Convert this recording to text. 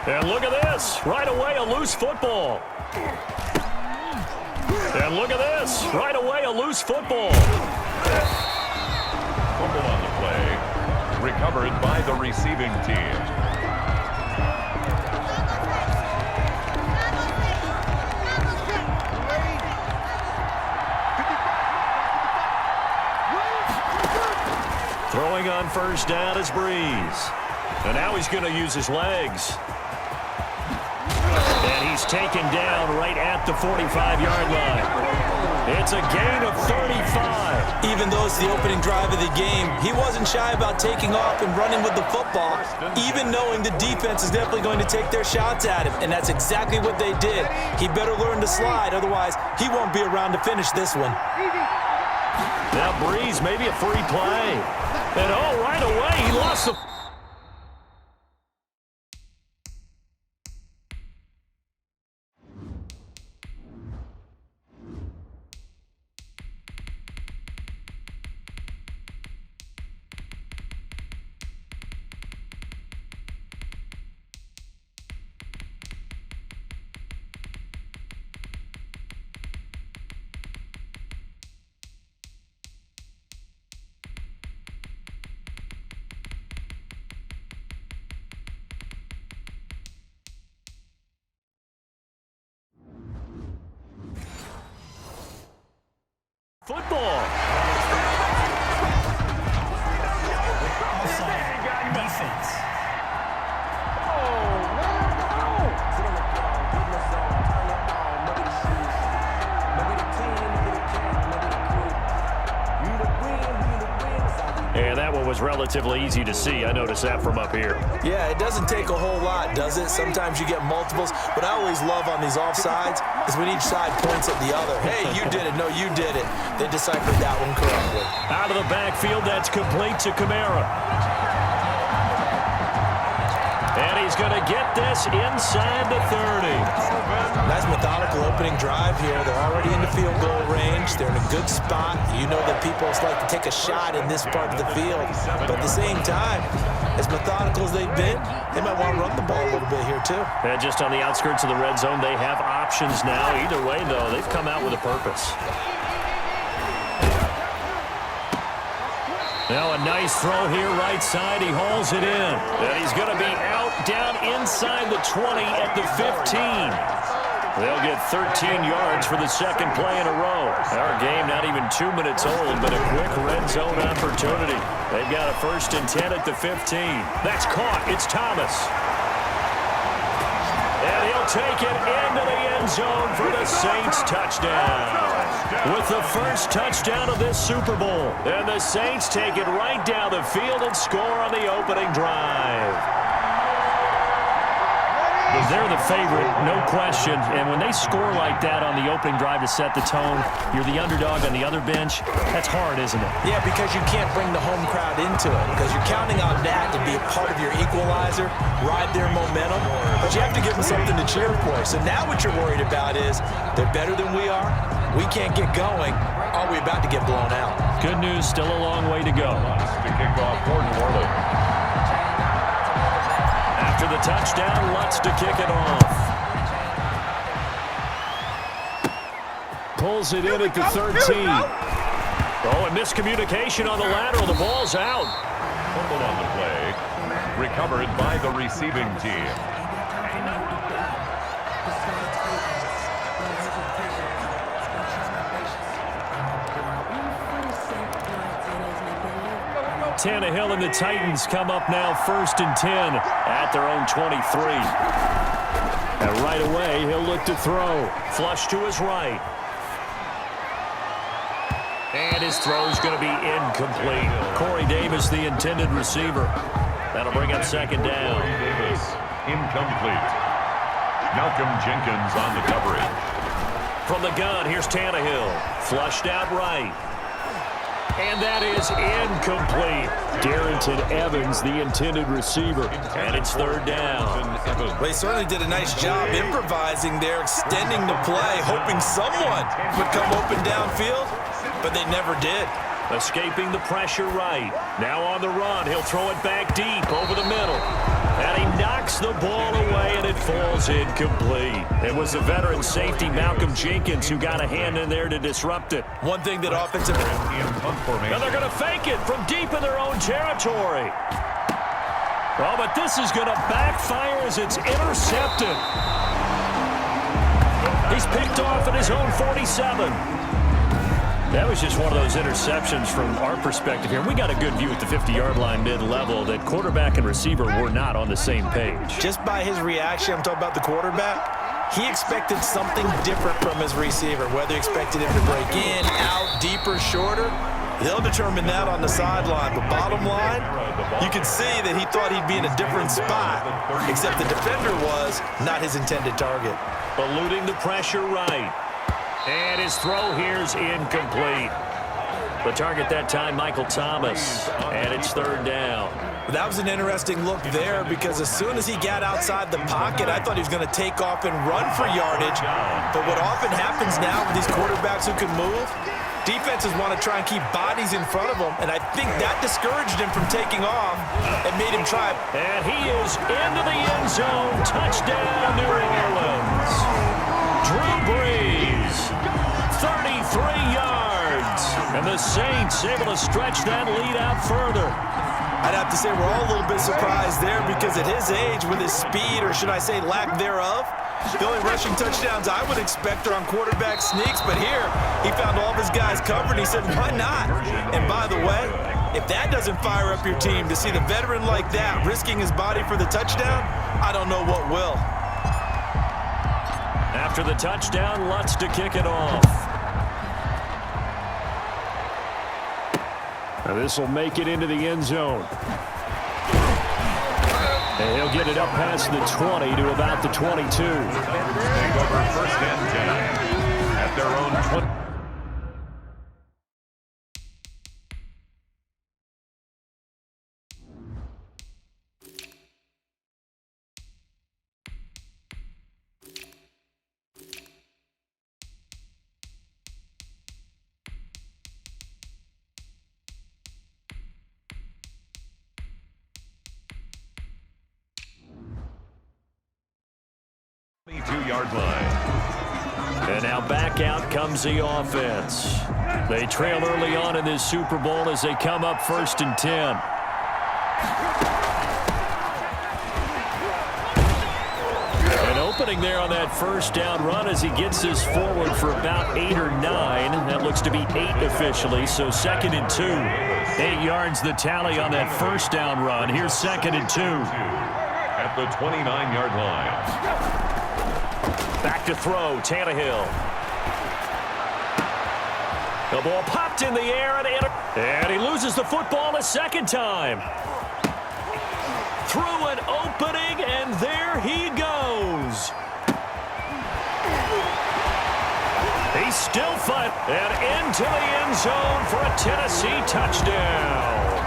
And look at this. Right away, a loose football. And look at this. Right away, a loose football. Fumble on the play. Recovered by the receiving team. Throwing on first down is Breeze. And now he's going to use his legs. And he's taken down right at the 45-yard line. It's a gain of 35. Even though it's the opening drive of the game, he wasn't shy about taking off and running with the football, even knowing the defense is definitely going to take their shots at him. And that's exactly what they did. He better learn to slide, otherwise he won't be around to finish this one. Now Breeze, maybe a free play. And oh, right away, he lost the... Football. Defense. And that one was relatively easy to see. I noticed that from up here. Yeah, it doesn't take a whole lot, does it? Sometimes you get multiples. What I always love on these offsides is when each side points at the other. Hey, you did it. No, you did it. They deciphered that one correctly. Out of the backfield, that's complete to Kamara. And he's going to get this inside the 30. Nice methodical opening drive here. They're already in the field goal range. They're in a good spot. You know that people like to take a shot in this part of the field. But at the same time, as methodical as they've been, they might want to run the ball a little bit here too. And just on the outskirts of the red zone, they have options now. Either way, though, they've come out with a purpose. Now a nice throw here, right side. He hauls it in. And he's going to be out down inside the 20 at the 15. They'll get 13 yards for the second play in a row. Our game not even 2 minutes old, but a quick red zone opportunity. They've got a 1st and 10 at the 15. That's caught. It's Thomas. And he'll take it into the end zone for the Saints touchdown. With the first touchdown of this Super Bowl. And the Saints take it right down the field and score on the opening drive. They're the favorite, no question. And when they score like that on the opening drive to set the tone, you're the underdog on the other bench. That's hard, isn't it? Yeah, because you can't bring the home crowd into it. Because you're counting on that to be a part of your equalizer, ride their momentum. But you have to give them something to cheer for. So now what you're worried about is they're better than we are. We can't get going. Are we about to get blown out? Good news, still a long way to go. To kick off for New Orleans. After the touchdown, Lutz to kick it off. Pulls it in at the 13. Oh, and miscommunication on the lateral. The ball's out. Fumble on the play. Recovered by the receiving team. Tannehill and the Titans come up now 1st and 10 at their own 23. And right away, he'll look to throw. Flush to his right. And his throw's going to be incomplete. Corey Davis, the intended receiver. That'll bring up 2nd down. Corey Davis, incomplete. Malcolm Jenkins on the coverage. From the gun, here's Tannehill. Flushed out right. And that is incomplete. Darrington Evans, the intended receiver. And it's 3rd down. Well, he certainly did a nice job improvising there, extending the play, hoping someone would come open downfield, but they never did. Escaping the pressure right. Now on the run. He'll throw it back deep over the middle. And he knocks the ball away, and it falls incomplete. It was the veteran safety, Malcolm Jenkins, who got a hand in there to disrupt it. One thing that offensive... And they're going to fake it from deep in their own territory. Well, but this is going to backfire as it's intercepted. He's picked off at his own 47. That was just one of those interceptions from our perspective here. We got a good view at the 50-yard line mid-level that quarterback and receiver were not on the same page. Just by his reaction, I'm talking about the quarterback, he expected something different from his receiver, whether he expected him to break in, out, deeper, shorter. They'll determine that on the sideline. But bottom line, you can see that he thought he'd be in a different spot, except the defender was not his intended target. Eluding the pressure right. And his throw here's incomplete. The target that time, Michael Thomas. And it's third down. That was an interesting look there because as soon as he got outside the pocket, I thought he was going to take off and run for yardage. But what often happens now with these quarterbacks who can move, defenses want to try and keep bodies in front of them, and I think that discouraged him from taking off and made him try. And he is into the end zone. Touchdown, New Orleans. Drew Brees, 33 yards. And the Saints able to stretch that lead out further. I'd have to say we're all a little bit surprised there because at his age, with his speed, or should I say lack thereof, the only rushing touchdowns I would expect are on quarterback sneaks, but here he found all of his guys covered. He said, why not? And by the way, if that doesn't fire up your team to see the veteran like that risking his body for the touchdown, I don't know what will. After the touchdown, Lutz to kick it off. Now this will make it into the end zone. And he'll get it up past the 20 to about the 22. Take over first and 10 at their own 20. Yard line. And now back out comes the offense. They trail early on in this Super Bowl as they come up 1st and 10. An opening there on that first down run as he gets this forward for about 8 or 9. That looks to be 8 officially, so 2nd and 2. 8 yards the tally on that first down run. Here's 2nd and 2. At the 29-yard line. Back to throw, Tannehill. The ball popped in the air, and he loses the football a second time. Through an opening, and there he goes. He's still fighting, and into the end zone for a Tennessee touchdown.